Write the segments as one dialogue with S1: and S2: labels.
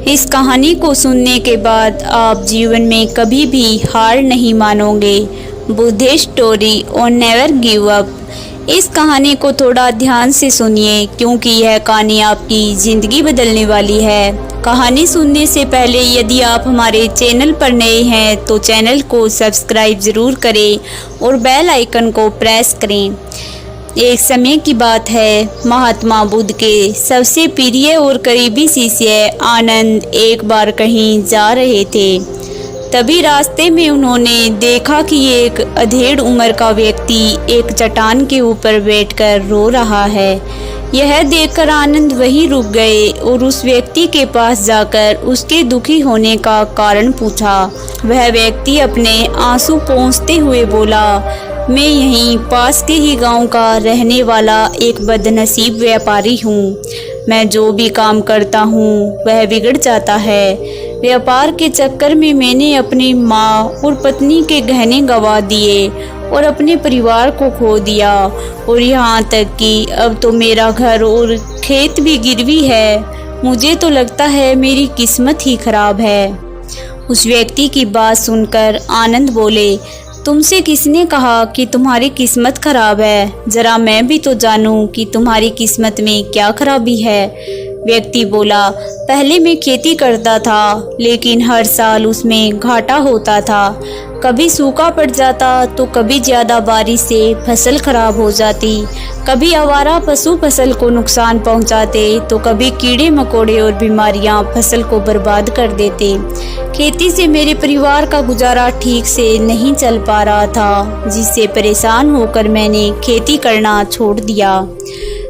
S1: इस कहानी को सुनने के बाद आप जीवन में कभी भी हार नहीं मानोगे। बुद्धिस्ट स्टोरी और नेवर गिव अप। इस कहानी को थोड़ा ध्यान से सुनिए क्योंकि यह कहानी आपकी ज़िंदगी बदलने वाली है। कहानी सुनने से पहले यदि आप हमारे चैनल पर नए हैं तो चैनल को सब्सक्राइब ज़रूर करें और बेल आइकन को प्रेस करें। एक समय की बात है, महात्मा बुद्ध के सबसे प्रिय और करीबी शिष्य आनंद एक बार कहीं जा रहे थे। तभी रास्ते में उन्होंने देखा कि एक अधेड़ उम्र का व्यक्ति एक चट्टान के ऊपर बैठकर रो रहा है। यह देखकर आनंद वहीं रुक गए और उस व्यक्ति के पास जाकर उसके दुखी होने का कारण पूछा। वह व्यक्ति अपने आंसू पोंछते हुए बोला, मैं यहीं पास के ही गांव का रहने वाला एक बदनसीब व्यापारी हूँ। मैं जो भी काम करता हूँ वह बिगड़ जाता है। व्यापार के चक्कर में मैंने अपनी माँ और पत्नी के गहने गंवा दिए और अपने परिवार को खो दिया और यहाँ तक कि अब तो मेरा घर और खेत भी गिरवी है। मुझे तो लगता है मेरी किस्मत ही खराब है। उस व्यक्ति की बात सुनकर आनंद बोले, तुमसे किसने कहा कि तुम्हारी किस्मत खराब है? जरा मैं भी तो जानूं कि तुम्हारी किस्मत में क्या खराबी है। व्यक्ति बोला, पहले मैं खेती करता था लेकिन हर साल उसमें घाटा होता था। कभी सूखा पड़ जाता तो कभी ज़्यादा बारिश से फसल खराब हो जाती, कभी आवारा पशु फसल को नुकसान पहुंचाते तो कभी कीड़े मकोड़े और बीमारियां फसल को बर्बाद कर देते। खेती से मेरे परिवार का गुजारा ठीक से नहीं चल पा रहा था, जिससे परेशान होकर मैंने खेती करना छोड़ दिया।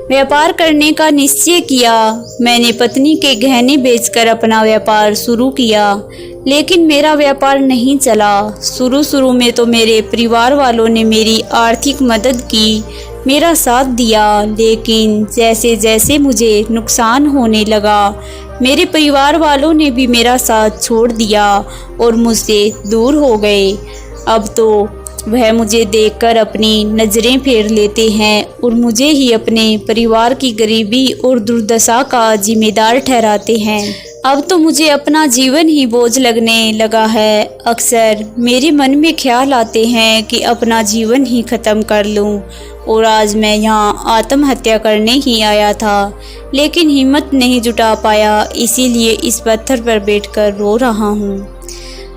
S1: व्यापार करने का निश्चय किया। मैंने पत्नी के गहने बेचकर अपना व्यापार शुरू किया, लेकिन मेरा व्यापार नहीं चला। शुरू में तो मेरे परिवार वालों ने मेरी आर्थिक मदद की, मेरा साथ दिया, लेकिन जैसे जैसे मुझे नुकसान होने लगा मेरे परिवार वालों ने भी मेरा साथ छोड़ दिया और मुझसे दूर हो गए। अब तो वह मुझे देखकर अपनी नज़रें फेर लेते हैं और मुझे ही अपने परिवार की गरीबी और दुर्दशा का जिम्मेदार ठहराते हैं। अब तो मुझे अपना जीवन ही बोझ लगने लगा है। अक्सर मेरे मन में ख्याल आते हैं कि अपना जीवन ही ख़त्म कर लूं, और आज मैं यहाँ आत्महत्या करने ही आया था, लेकिन हिम्मत नहीं जुटा पाया, इसीलिए इस पत्थर पर बैठकर रो रहा हूँ।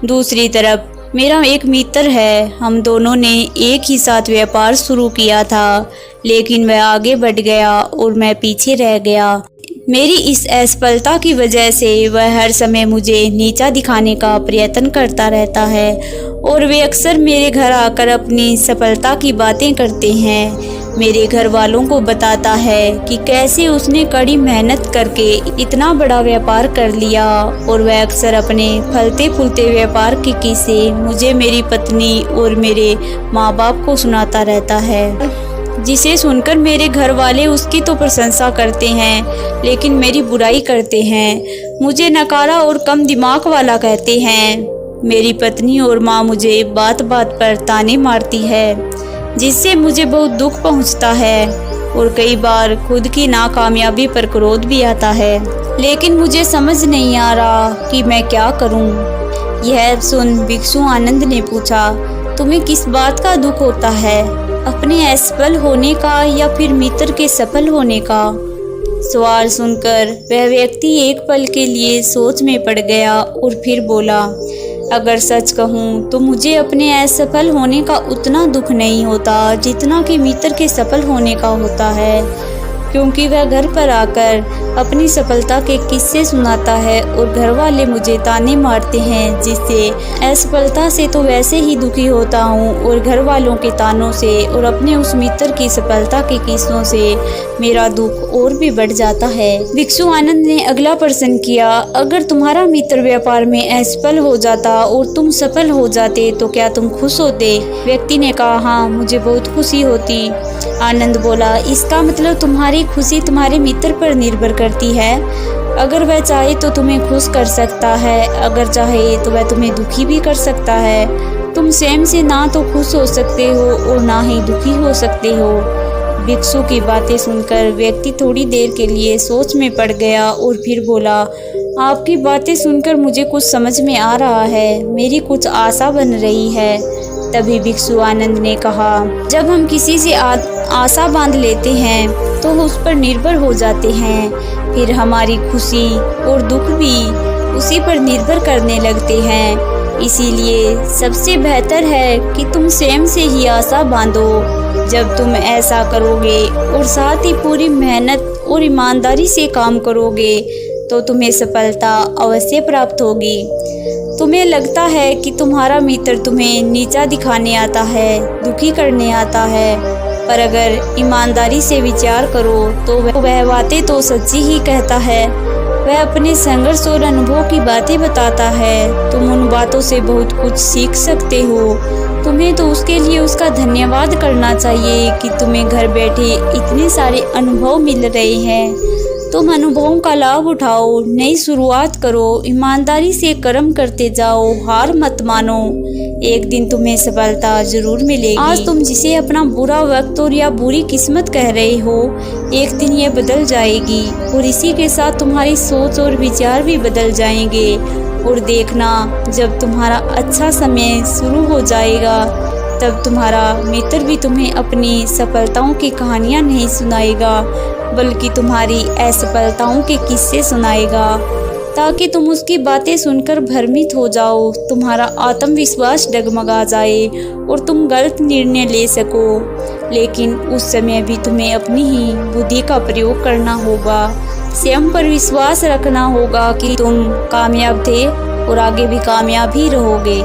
S1: दूसरी तरफ मेरा एक मित्र है, हम दोनों ने एक ही साथ व्यापार शुरू किया था, लेकिन वह आगे बढ़ गया और मैं पीछे रह गया। मेरी इस असफलता की वजह से वह हर समय मुझे नीचा दिखाने का प्रयत्न करता रहता है और वे अक्सर मेरे घर आकर अपनी सफलता की बातें करते हैं। मेरे घर वालों को बताता है कि कैसे उसने कड़ी मेहनत करके इतना बड़ा व्यापार कर लिया, और वह अक्सर अपने फलते फूलते व्यापार के किस्से मुझे, मेरी पत्नी और मेरे माँ बाप को सुनाता रहता है, जिसे सुनकर मेरे घर वाले उसकी तो प्रशंसा करते हैं लेकिन मेरी बुराई करते हैं। मुझे नकारा और कम दिमाग वाला कहते हैं। मेरी पत्नी और माँ मुझे बात बात पर ताने मारती है, जिससे मुझे बहुत दुख पहुंचता है और कई बार खुद की नाकामयाबी पर क्रोध भी आता है, लेकिन मुझे समझ नहीं आ रहा कि मैं क्या करूं। यह सुन भिक्षु आनंद ने पूछा, तुम्हें किस बात का दुख होता है, अपने असफल होने का या फिर मित्र के सफल होने का? सवाल सुनकर वह व्यक्ति एक पल के लिए सोच में पड़ गया और फिर बोला, अगर सच कहूँ तो मुझे अपने असफल होने का उतना दुख नहीं होता जितना कि मित्र के सफल होने का होता है, क्योंकि वह घर पर आकर अपनी सफलता के किस्से सुनाता है और घर वाले मुझे ताने मारते हैं, जिससे असफलता से तो वैसे ही दुखी होता हूँ और घर वालों के तानों से और अपने उस मित्र की सफलता के किस्सों से मेरा दुख और भी बढ़ जाता है। भिक्षु आनंद ने अगला प्रश्न किया, अगर तुम्हारा मित्र व्यापार में असफल हो जाता और तुम सफल हो जाते तो क्या तुम खुश होते? व्यक्ति ने कहा, हाँ, मुझे बहुत खुशी होती। आनंद बोला, इसका मतलब तुम्हारी खुशी तुम्हारे मित्र पर निर्भर करती है। अगर वह चाहे तो तुम्हें खुश कर सकता है, अगर चाहे तो वह तुम्हें दुखी भी कर सकता है। तुम स्वयं से ना तो खुश हो सकते हो और ना ही दुखी हो सकते हो। भिक्षु की बातें सुनकर व्यक्ति थोड़ी देर के लिए सोच में पड़ गया और फिर बोला, आपकी बातें सुनकर मुझे कुछ समझ में आ रहा है, मेरी कुछ आशा बन रही है। तभी भिक्षु आनंद ने कहा, जब हम किसी से आशा बांध लेते हैं तो उस पर निर्भर हो जाते हैं, फिर हमारी खुशी और दुख भी उसी पर निर्भर करने लगते हैं। इसीलिए सबसे बेहतर है कि तुम स्वयं से ही आशा बांधो। जब तुम ऐसा करोगे और साथ ही पूरी मेहनत और ईमानदारी से काम करोगे तो तुम्हें सफलता अवश्य प्राप्त होगी। तुम्हें लगता है कि तुम्हारा मित्र तुम्हें नीचा दिखाने आता है, दुखी करने आता है, पर अगर ईमानदारी से विचार करो तो वह बातें तो सच्ची ही कहता है। वह अपने संघर्ष और अनुभव की बातें बताता है। तुम उन बातों से बहुत कुछ सीख सकते हो। तुम्हें तो उसके लिए उसका धन्यवाद करना चाहिए कि तुम्हें घर बैठे इतने सारे अनुभव मिल रहे हैं। तुम अनुभवों का लाभ उठाओ, नई शुरुआत करो, ईमानदारी से कर्म करते जाओ, हार मत मानो। एक दिन तुम्हें सफलता जरूर मिलेगी। आज तुम जिसे अपना बुरा वक्त और या बुरी किस्मत कह रहे हो, एक दिन ये बदल जाएगी और इसी के साथ तुम्हारी सोच और विचार भी बदल जाएंगे। और देखना, जब तुम्हारा अच्छा समय शुरू हो जाएगा तब तुम्हारा मित्र भी तुम्हें अपनी सफलताओं की कहानियाँ नहीं सुनाएगा, बल्कि तुम्हारी असफलताओं के किस्से सुनाएगा, ताकि तुम उसकी बातें सुनकर भ्रमित हो जाओ, तुम्हारा आत्मविश्वास डगमगा जाए और तुम गलत निर्णय ले सको। लेकिन उस समय भी तुम्हें अपनी ही बुद्धि का प्रयोग करना होगा, स्वयं पर विश्वास रखना होगा कि तुम कामयाब थे और आगे भी कामयाब ही रहोगे।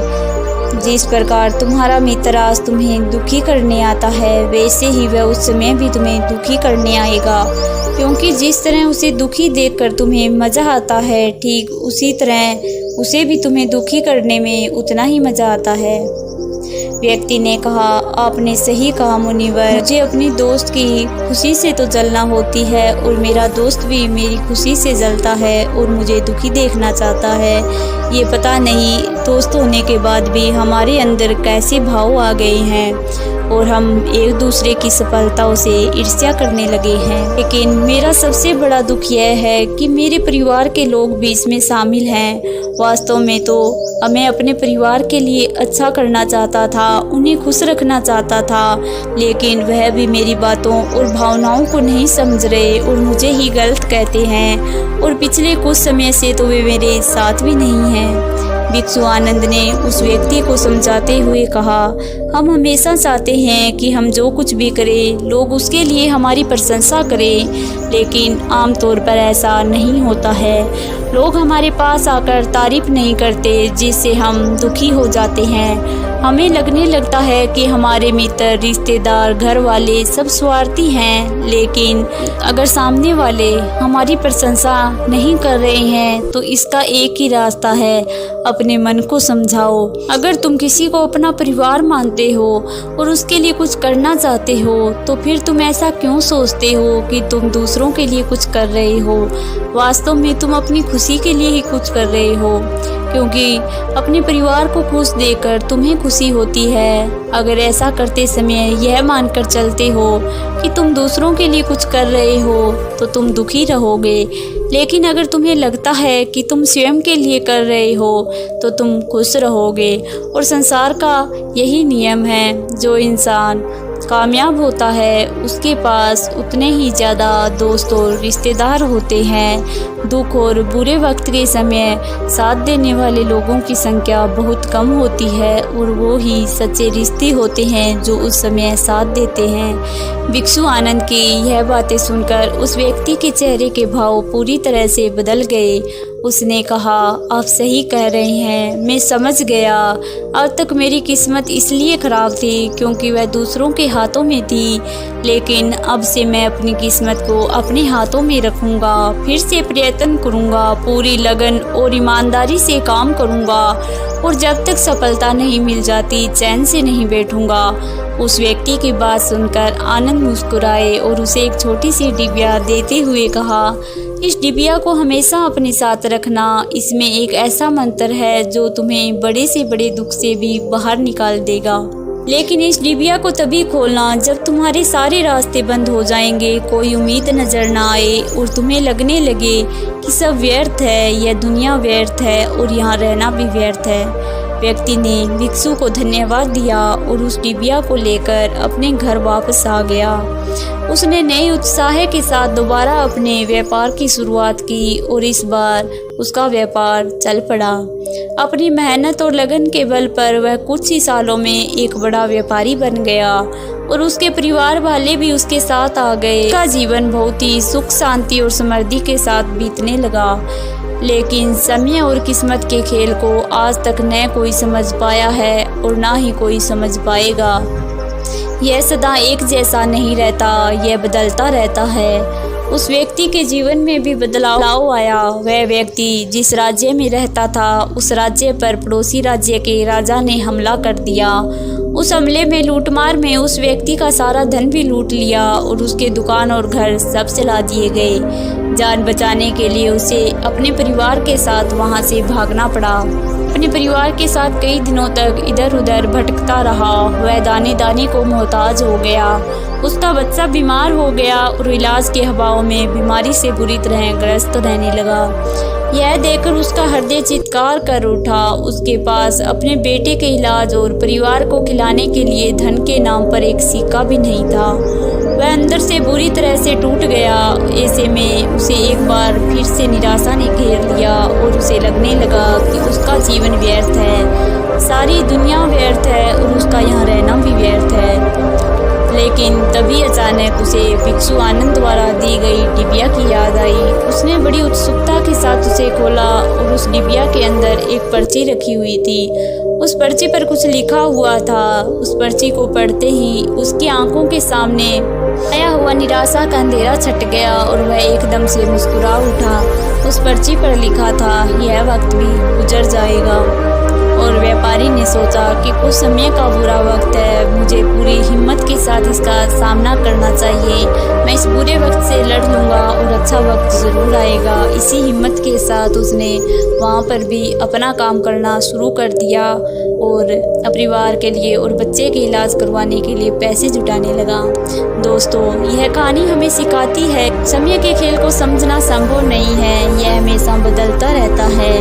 S1: जिस प्रकार तुम्हारा मित्र आज तुम्हें दुखी करने आता है, वैसे ही वह उस समय भी तुम्हें दुखी करने आएगा, क्योंकि जिस तरह उसे दुखी देखकर तुम्हें मज़ा आता है, ठीक उसी तरह उसे भी तुम्हें दुखी करने में उतना ही मज़ा आता है। व्यक्ति ने कहा, आपने सही कहा मुनिवर, मुझे अपनी दोस्त की खुशी से तो जलना होती है और मेरा दोस्त भी मेरी खुशी से जलता है और मुझे दुखी देखना चाहता है। ये पता नहीं दोस्त होने के बाद भी हमारे अंदर कैसे भाव आ गए हैं और हम एक दूसरे की सफलताओं से ईर्ष्या करने लगे हैं। लेकिन मेरा सबसे बड़ा दुख यह है कि मेरे परिवार के लोग भी इसमें शामिल हैं। वास्तव में तो मैं अपने परिवार के लिए अच्छा करना चाहता था, उन्हें खुश रखना चाहता था, लेकिन वह भी मेरी बातों और भावनाओं को नहीं समझ रहे और मुझे ही गलत कहते हैं और पिछले कुछ समय से तो वे मेरे साथ भी नहीं हैं। भिक्षु आनंद ने उस व्यक्ति को समझाते हुए कहा, हम हमेशा चाहते हैं कि हम जो कुछ भी करें लोग उसके लिए हमारी प्रशंसा करें, लेकिन आमतौर पर ऐसा नहीं होता है। लोग हमारे पास आकर तारीफ नहीं करते, जिससे हम दुखी हो जाते हैं। हमें लगने लगता है कि हमारे मित्र, रिश्तेदार, घर वाले सब स्वार्थी हैं, लेकिन अगर सामने वाले हमारी प्रशंसा नहीं कर रहे हैं तो इसका एक ही रास्ता है, अपने मन को समझाओ। अगर तुम किसी को अपना परिवार मानते हो और उसके लिए कुछ करना चाहते हो तो फिर तुम ऐसा क्यों सोचते हो कि तुम दूसरों के लिए कुछ कर रहे हो। वास्तव में तुम अपनी खुशी के लिए ही कुछ कर रहे हो, क्योंकि अपने परिवार को खुश देखकर तुम्हें खुशी होती है। अगर ऐसा करते समय यह मानकर चलते हो कि तुम दूसरों के लिए कुछ कर रहे हो तो तुम दुखी रहोगे, लेकिन अगर तुम्हें लगता है कि तुम स्वयं के लिए कर रहे हो तो तुम खुश रहोगे। और संसार का यही नियम है, जो इंसान कामयाब होता है उसके पास उतने ही ज़्यादा दोस्त और रिश्तेदार होते हैं। दुख और बुरे वक्त के समय साथ देने वाले लोगों की संख्या बहुत कम होती है और वो ही सच्चे रिश्ते होते हैं जो उस समय साथ देते हैं। भिक्षु आनंद की यह बातें सुनकर उस व्यक्ति के चेहरे के भाव पूरी तरह से बदल गए। उसने कहा, आप सही कह रहे हैं, मैं समझ गया। अब तक मेरी किस्मत इसलिए ख़राब थी क्योंकि वह दूसरों के हाथों में थी, लेकिन अब से मैं अपनी किस्मत को अपने हाथों में रखूँगा, फिर से प्रयत्न करूँगा, पूरी लगन और ईमानदारी से काम करूँगा और जब तक सफलता नहीं मिल जाती चैन से नहीं बैठूँगा। उस व्यक्ति की बात सुनकर आनंद मुस्कुराए और उसे एक छोटी सी डिबिया देते हुए कहा, इस डिबिया को हमेशा अपने साथ रखना। इसमें एक ऐसा मंत्र है जो तुम्हें बड़े से बड़े दुख से भी बाहर निकाल देगा। लेकिन इस डिबिया को तभी खोलना जब तुम्हारे सारे रास्ते बंद हो जाएंगे, कोई उम्मीद नजर ना आए और तुम्हें लगने लगे कि सब व्यर्थ है, यह दुनिया व्यर्थ है और यहाँ रहना भी व्यर्थ है। व्यक्ति ने भिक्षु को धन्यवाद दिया और उस डिबिया को लेकर अपने घर वापस आ गया। उसने नए उत्साह के साथ दोबारा अपने व्यापार की शुरुआत की और इस बार उसका व्यापार चल पड़ा। अपनी मेहनत और लगन के बल पर वह कुछ ही सालों में एक बड़ा व्यापारी बन गया और उसके परिवार वाले भी उसके साथ आ गए। उसका जीवन बहुत ही सुख शांति और समृद्धि के साथ बीतने लगा। लेकिन समय और किस्मत के खेल को आज तक न कोई समझ पाया है और ना ही कोई समझ पाएगा। यह सदा एक जैसा नहीं रहता, यह बदलता रहता है। उस व्यक्ति के जीवन में भी बदलाव आया। वह व्यक्ति जिस राज्य में रहता था, उस राज्य पर पड़ोसी राज्य के राजा ने हमला कर दिया। उस हमले में लूटमार में उस व्यक्ति का सारा धन भी लूट लिया और उसके दुकान और घर सब जला दिए गए। जान बचाने के लिए उसे अपने परिवार के साथ वहां से भागना पड़ा। अपने परिवार के साथ कई दिनों तक इधर उधर भटकता रहा। वह दाने दाने को मोहताज हो गया। उसका बच्चा बीमार हो गया और इलाज के अभाव में बीमारी से बुरी तरह ग्रस्त रहने लगा। यह देखकर उसका हृदय चित्कार कर उठा। उसके पास अपने बेटे के इलाज और परिवार को खिलाने के लिए धन के नाम पर एक सिक्का भी नहीं था। वह अंदर से बुरी तरह से टूट गया। ऐसे में उसे एक बार फिर से निराशा ने घेर लिया और उसे लगने लगा कि उसका जीवन व्यर्थ है, सारी दुनिया व्यर्थ है और उसका यहाँ रहना भी व्यर्थ है। लेकिन तभी अचानक उसे भिक्षु आनंद द्वारा दी गई डिबिया की याद आई। उसने बड़ी उत्सुकता के साथ उसे खोला और उस डिबिया के अंदर एक पर्ची रखी हुई थी। उस पर्ची पर कुछ लिखा हुआ था। उस पर्ची को पढ़ते ही उसकी आंखों के सामने आया हुआ निराशा का अंधेरा छट गया और वह एकदम से मुस्कुरा उठा। उस पर्ची पर लिखा था, यह वक्त भी गुजर जाएगा। और व्यापारी ने सोचा कि कुछ समय का बुरा वक्त है, मुझे पूरी हिम्मत के साथ इसका सामना करना चाहिए। मैं इस बुरे वक्त से लड़ लूँगा और अच्छा वक्त ज़रूर आएगा। इसी हिम्मत के साथ उसने वहाँ पर भी अपना काम करना शुरू कर दिया और परिवार के लिए और बच्चे के इलाज करवाने के लिए पैसे जुटाने लगा। दोस्तों, यह कहानी हमें सिखाती है समय के खेल को समझना संभव नहीं है, यह हमेशा बदलता रहता है।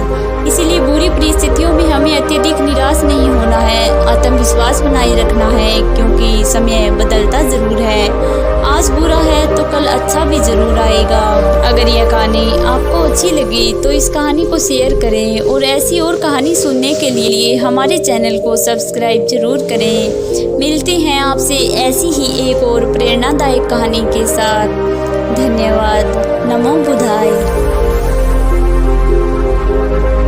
S1: इसीलिए बुरी परिस्थितियों में हमें अत्यधिक निराश नहीं होना है, आत्मविश्वास बनाए रखना है, क्योंकि समय बदलता ज़रूर है। आज बुरा है तो कल अच्छा भी ज़रूर आएगा। अगर यह कहानी आपको अच्छी लगी तो इस कहानी को शेयर करें और ऐसी और कहानी सुनने के लिए हमारे चैनल को सब्सक्राइब जरूर करें। मिलते हैं आपसे ऐसी ही एक और प्रेरणादायक कहानी के साथ। धन्यवाद। नमो